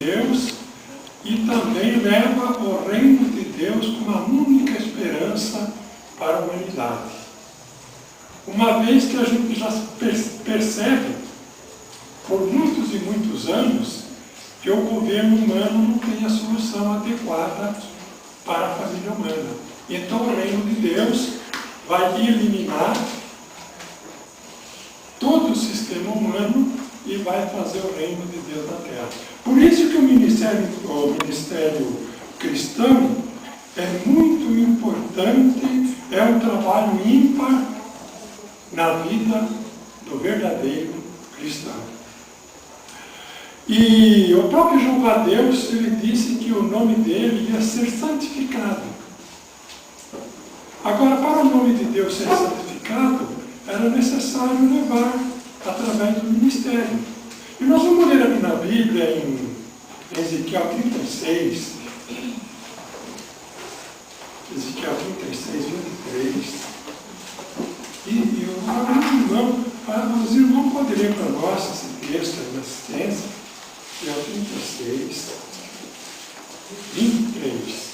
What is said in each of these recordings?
Deus e também leva o reino de Deus como a única esperança para a humanidade. Uma vez que a gente já percebe, por muitos e muitos anos, que o governo humano não tem a solução adequada para a família humana. Então o reino de Deus vai eliminar todo o sistema humano e vai fazer o reino de Deus na Terra. Por isso que o ministério cristão é muito importante, é um trabalho ímpar na vida do verdadeiro cristão. E o próprio Jeová Deus, ele disse que o nome dele ia ser santificado. Agora, para o nome de Deus ser santificado, era necessário levar através do ministério. E nós vamos ler aqui na Bíblia, em Ezequiel 36, Ezequiel 36, 23. E os irmãos podem ler para nós esse texto aí na assistência, que é o 36, 23.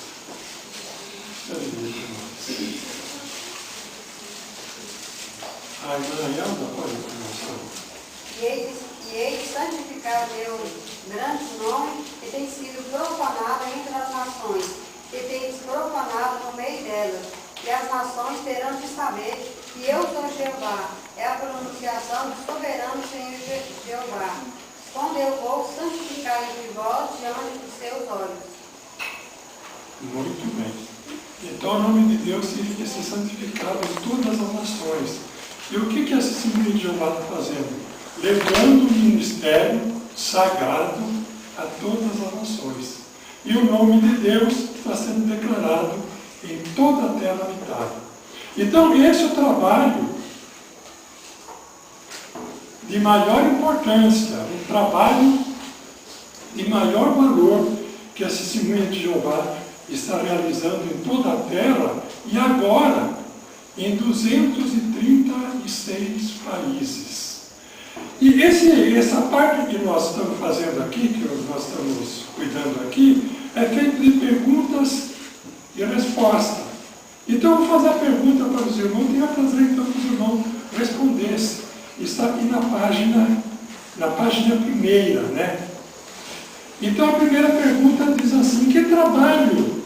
A irmã Elda pode começar. E eis santificar meu grande nome, que tem sido profanado entre as nações, que tem profanado no meio delas. E as nações terão de saber que eu sou Jeová. É a pronunciação do soberano Senhor Jeová. Quando eu vou santificar entre vós diante dos seus olhos. Muito bem. Então o nome de Deus significa ser santificado em todas as nações. E o que essa Assembleia de Jeová está fazendo? Levando o ministério sagrado a todas as nações. E o nome de Deus está sendo declarado em toda a terra habitada. Então esse é o trabalho de maior importância, um trabalho de maior valor que a Assembleia de Jeová está realizando em toda a terra e agora em 236 países. E essa parte que nós estamos fazendo aqui, que nós estamos cuidando aqui, é feita de perguntas e respostas. Então eu vou fazer a pergunta para os irmãos e eu fazer então que os irmãos respondessem. Está aqui na página primeira, né? Então a primeira pergunta diz assim: que trabalho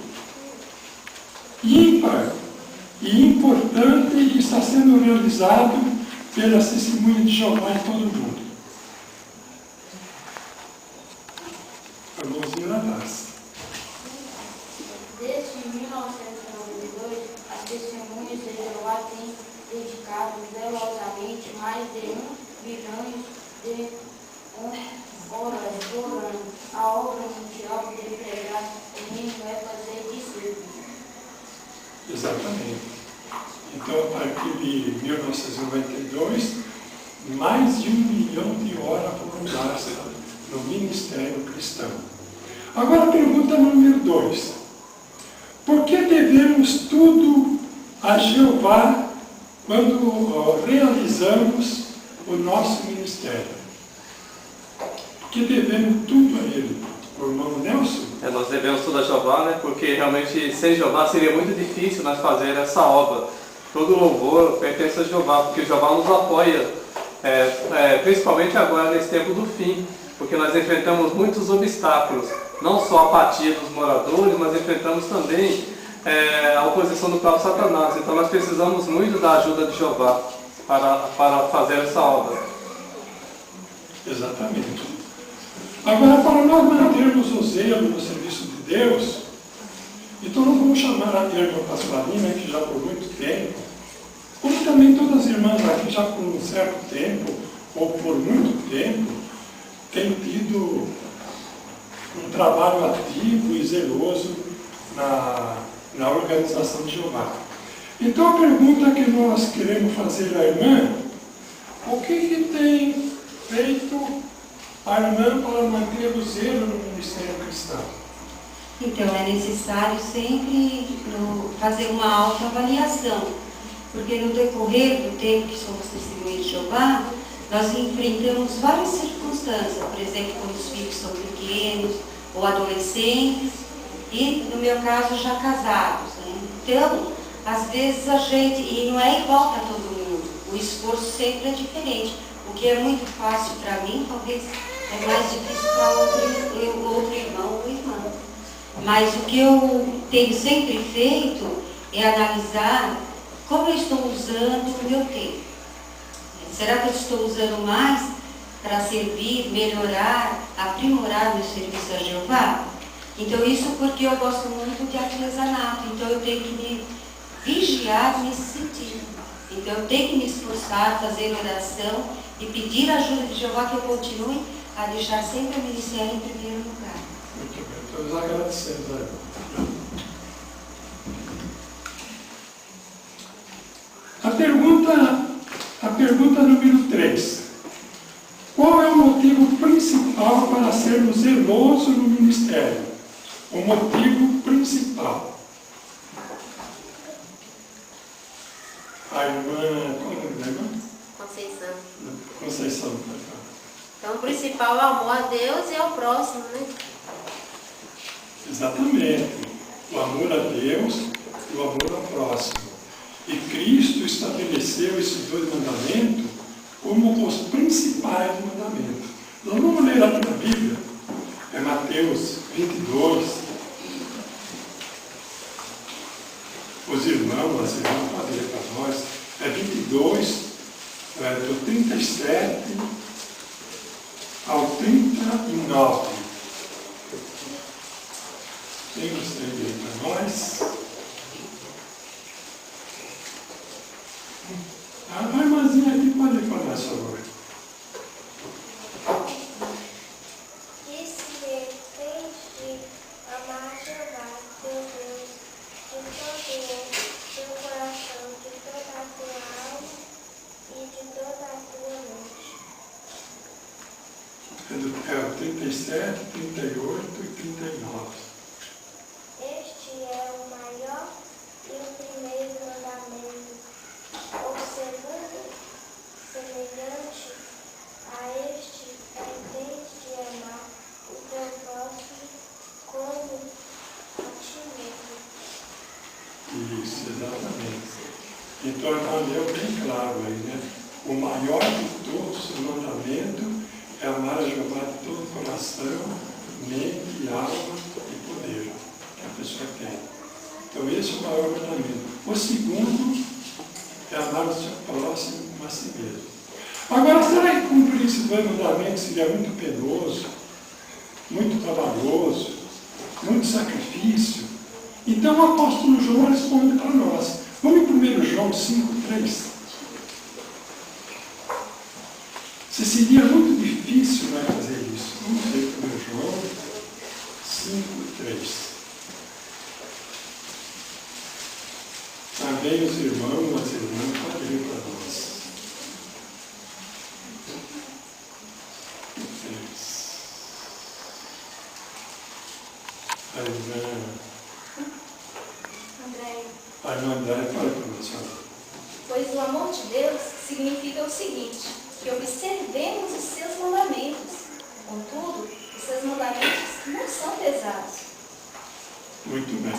ímpar e importante está sendo realizado pela Testemunha de Jeová em todo o mundo? A mãozinha na taça. Desde 1992, as Testemunhas de Jeová têm dedicado zelosamente mais de 1 bilhão de horas por ano. A obra mundial de pregar o reino é fazer discípulos. Exatamente. Então, a partir de 1992, mais de 1 milhão de horas foram gastas no ministério cristão. Agora, a pergunta número 2. Por que devemos tudo a Jeová quando realizamos o nosso ministério? Por que devemos tudo a Ele? O irmão Nelson? Nós devemos tudo a Jeová, né? Porque realmente sem Jeová seria muito difícil nós fazer essa obra. Todo louvor pertence a Jeová, porque Jeová nos apoia, principalmente agora nesse tempo do fim, porque nós enfrentamos muitos obstáculos, não só a apatia dos moradores, mas enfrentamos também a oposição do próprio Satanás. Então nós precisamos muito da ajuda de Jeová para fazer essa obra. Exatamente. Agora, para nós mantermos o zelo no serviço de Deus, então nós vamos chamar a irmã Pasqualina, que já por muito tempo, como também todas as irmãs aqui já por um certo tempo, ou por muito tempo, têm tido um trabalho ativo e zeloso na organização de Jeová. Então a pergunta que nós queremos fazer à irmã: o que tem feito a irmã para manter o zelo no ministério cristão? Então, é necessário sempre fazer uma autoavaliação, porque no decorrer do tempo que somos testemunhas de Jeová, nós enfrentamos várias circunstâncias, por exemplo, quando os filhos são pequenos ou adolescentes, e no meu caso já casados, né? Então, às vezes a gente, e não é igual para todo mundo, o esforço sempre é diferente. O que é muito fácil para mim, talvez é mais difícil para outro irmão ou irmã. Mas o que eu tenho sempre feito é analisar como eu estou usando o meu tempo. Será que eu estou usando mais para servir, melhorar, aprimorar meu serviço a Jeová? Então isso porque eu gosto muito de artesanato, então eu tenho que me vigiar nesse sentido. Então eu tenho que me esforçar, fazer oração e pedir a ajuda de Jeová que eu continue a deixar sempre o ministério em primeiro lugar. Muito bem, todos agradecemos a Deus. A pergunta número 3. Qual é o motivo principal para sermos zelosos no ministério? O motivo principal. A irmã, qual é o nome da irmã? Conceição. Conceição, pode falar. Então, o principal é o amor a Deus e ao próximo, né? Exatamente. O amor a Deus e o amor ao próximo. E Cristo estabeleceu esses dois mandamentos como os principais mandamentos. Nós vamos ler aqui na Bíblia, é Mateus 22. Os irmãos, as irmãs podem ler para nós. É 22, do 37 ao 39. Quem gostaria de ler para nós? A irmãzinha aqui pode ler para nós, por favor. Disse ele, tens de amar Jeová, teu Deus, de todo teu coração, de toda a tua alma e de toda a tua mente. É o 37, 38 e 39. Este é o maior e o primeiro mandamento. O segundo, semelhante a este, é tens de amar o teu próximo como a ti mesmo. Isso, exatamente. Então, ela deu bem claro aí, né? O maior de todos os mandamentos é amar a Jeová de todo o coração, mente, alma e poder que a pessoa tem. Então, esse é o maior mandamento. O segundo é amar o seu próximo como a si mesmo. Agora, será que cumprir esses dois mandamentos seria muito penoso, muito trabalhoso, muito sacrifício? Então, o apóstolo João responde para nós. Vamos em 1 João 5,3. Se seria muito difícil nós fazer isso. Vamos ver 1 João 5,3. Também os irmãos, as irmãs, podem ler para nós. A irmã Andréia, fala para nós. Pois o amor de Deus significa o seguinte, que observemos os seus mandamentos. Contudo, os seus mandamentos não são pesados. Muito bem.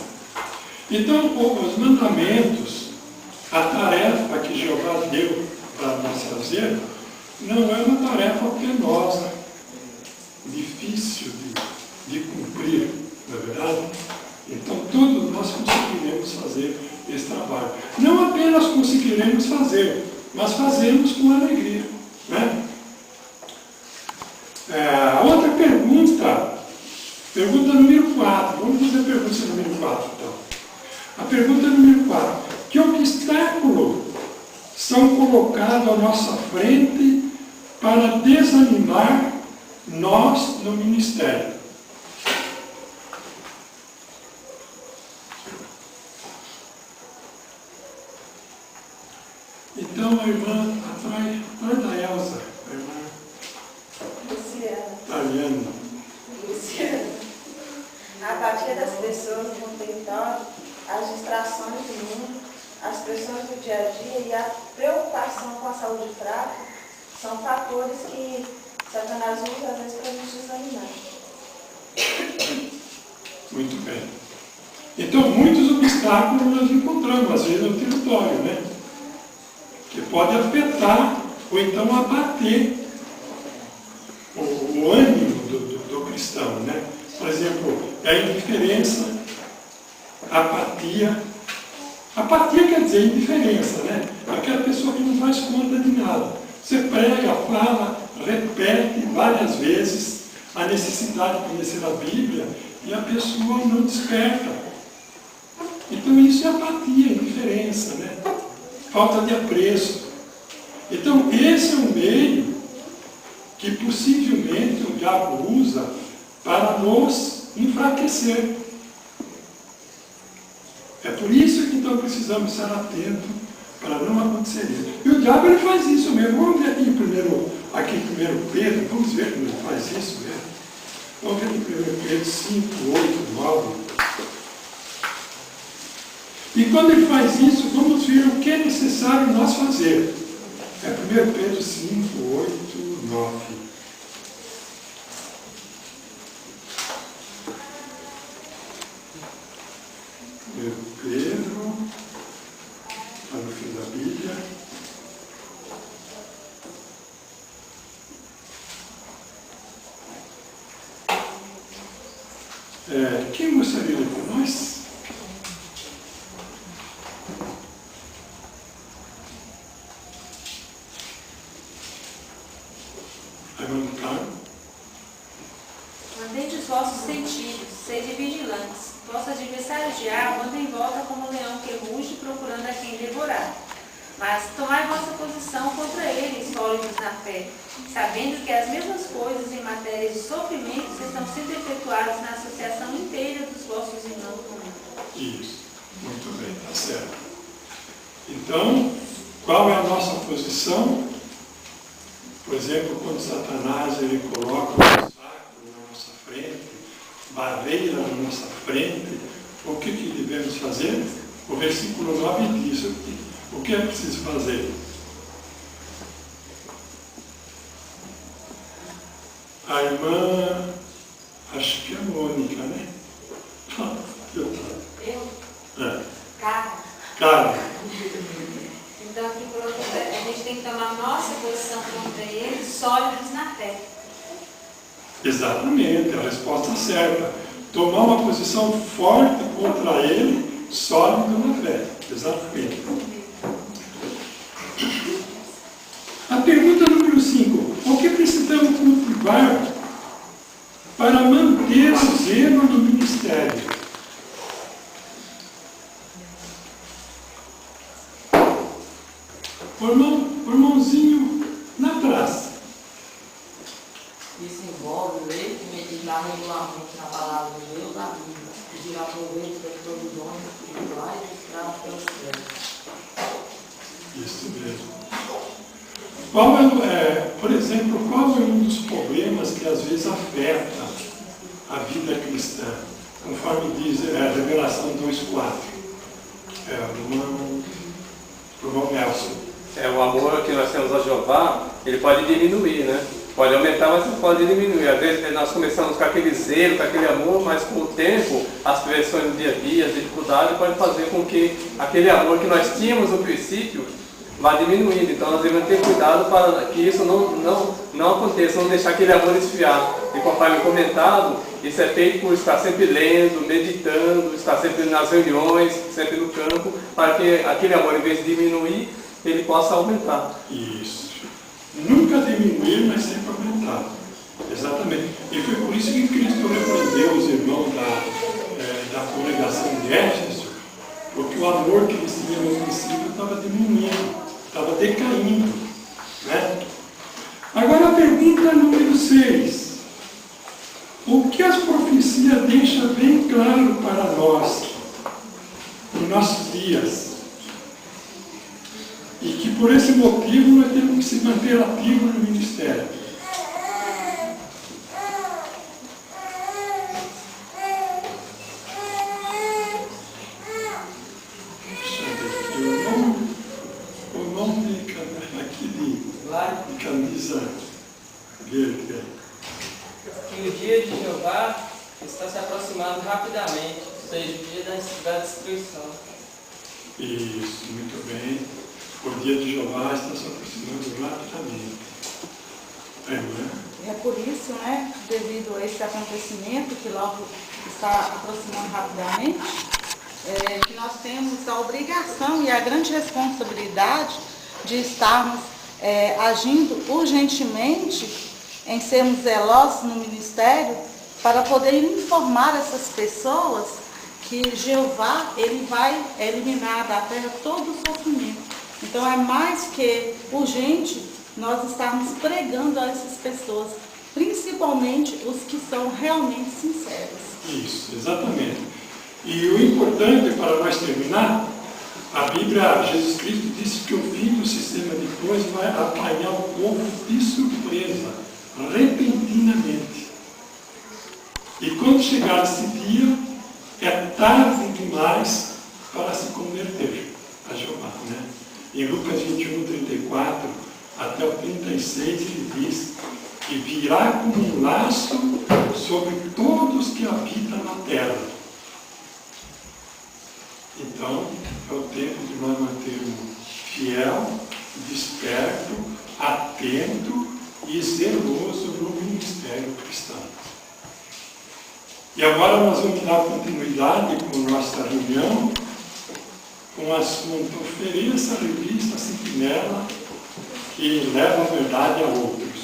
Então, os mandamentos, a tarefa que Jeová deu para nós fazer, não é uma tarefa penosa, difícil de cumprir, não é verdade? Então, todos nós conseguiremos fazer esse trabalho. Não apenas conseguiremos fazer, mas fazemos com alegria. Né? Outra pergunta número 4. Vamos fazer a pergunta número 4, então. A pergunta número 4. Que obstáculos são colocados à nossa frente para desanimar nós no ministério? Então, a irmã atrás da Elza, a irmã Taliana. A apatia das pessoas no território, as distrações do mundo, as pressões do dia a dia e a preocupação com a saúde fraca São fatores que Satanás usa às vezes para nos desanimar. Muito bem. Então, muitos obstáculos nós encontramos, às vezes, no território, né? Que pode afetar ou então abater o ânimo do cristão, né? Por exemplo, a indiferença, a apatia. Apatia quer dizer indiferença, né? Aquela pessoa que não faz conta de nada. Você prega, fala, repete várias vezes a necessidade de conhecer a Bíblia e a pessoa não desperta. Então isso é apatia, indiferença, né? Falta de apreço. Então esse é um meio que possivelmente o diabo usa para nos enfraquecer. É por isso que então precisamos estar atentos para não acontecer isso. E o diabo ele faz isso mesmo. Vamos ver aqui primeiro Pedro, vamos ver como ele faz isso mesmo. Vamos ver em 1 Pedro 5, 8, 9. E quando ele faz isso, vamos ver o que é necessário nós fazer. É 1 Pedro 5, 8, 9. Pedro, está no fim da Bíblia. Quem gostaria de ler para nós? Mantende os vossos sentidos, sede vigilantes. Vosso adversário o diabo anda em volta como um leão que ruge procurando a quem devorar. Mas tomai vossa posição contra ele, sólidos na fé, sabendo que as mesmas coisas em matéria de sofrimentos estão sendo efetuadas na associação inteira dos vossos irmãos no mundo. Isso, muito bem, está certo. Então, qual é a nossa posição? Por exemplo, quando Satanás ele coloca um obstáculo na nossa frente, barreira na nossa frente, o que devemos fazer? O versículo 9 diz: o que é preciso fazer? A irmã, acho que é a Mônica, né? Cara. Então aqui a gente tem que tomar nossa posição contra ele, sólidos na fé. Exatamente, a resposta certa. Tomar uma posição forte contra ele, sólido na fé. Exatamente. A pergunta número 5. O que precisamos cultivar para manter o zelo do ministério? O irmãozinho na praça. Isso envolve ler e meditar regularmente na palavra de Deus da Bíblia, e tirar proveito das provisões espirituais e escravos pelos céus. Isso mesmo. Por exemplo, qual é um dos problemas que às vezes afeta a vida cristã? Conforme diz a Revelação 2,4. O irmão Nelson. O amor que nós temos a Jeová, ele pode diminuir, né? Pode aumentar, mas não pode diminuir. Às vezes nós começamos com aquele zelo, com aquele amor, mas com o tempo, as pressões do dia a dia, as dificuldades, podem fazer com que aquele amor que nós tínhamos no princípio vá diminuindo. Então nós devemos ter cuidado para que isso não aconteça, não deixar aquele amor esfriar. E conforme comentado, isso é feito por estar sempre lendo, meditando, estar sempre nas reuniões, sempre no campo, para que aquele amor, em vez de diminuir, ele possa aumentar. Isso. Nunca diminuir, mas sempre aumentar. Exatamente. E foi por isso que Cristo repreendeu os irmãos da congregação de Éfeso, porque o amor que eles tinham no princípio estava diminuindo, estava decaindo. Né? Agora a pergunta número 6. O que as profecias deixam bem claro para nós, em nossos dias? E que por esse motivo nós temos que se manter ativos no ministério. O nome de camisa dele, Que o dia de Jeová está se aproximando rapidamente, ou seja, o dia da destruição. Isso, muito bem. O dia de Jeová está se aproximando rapidamente. É por isso, né, devido a esse acontecimento que logo está aproximando rapidamente, que nós temos a obrigação e a grande responsabilidade de estarmos agindo urgentemente em sermos zelosos no ministério para poder informar essas pessoas que Jeová ele vai eliminar da terra todo o sofrimento. Então é mais que urgente nós estarmos pregando a essas pessoas, principalmente os que são realmente sinceros. Isso, exatamente. E o importante, para nós terminar, a Bíblia, Jesus Cristo disse que o fim do sistema de coisas vai apanhar o povo de surpresa, repentinamente. E quando chegar esse dia, é tarde demais para se converter a Jeová, né? Em Lucas 21, 34 até o 36, ele diz que virá como um laço sobre todos que habitam na terra. Então, é o tempo de nós mantermos fiel, desperto, atento e zeloso no ministério cristão. E agora nós vamos dar continuidade com nossa reunião com o assunto Ofereça a Revista Sentinela, que leva a verdade a outros.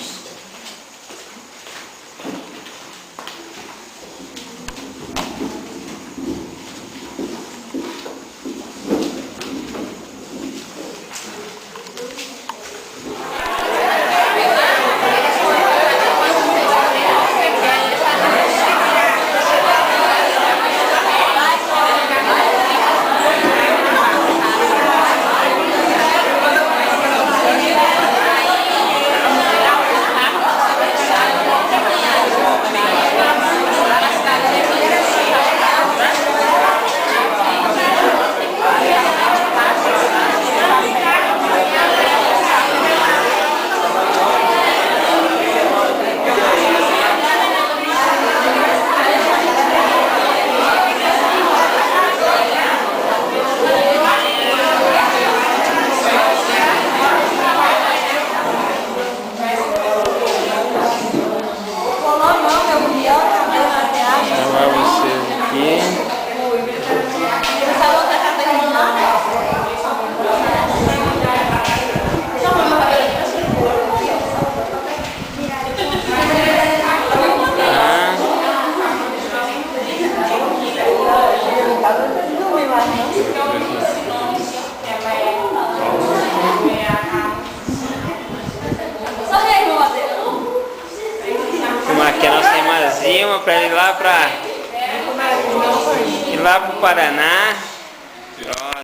Aqui a nossa irmãzinha para ir lá para o Paraná.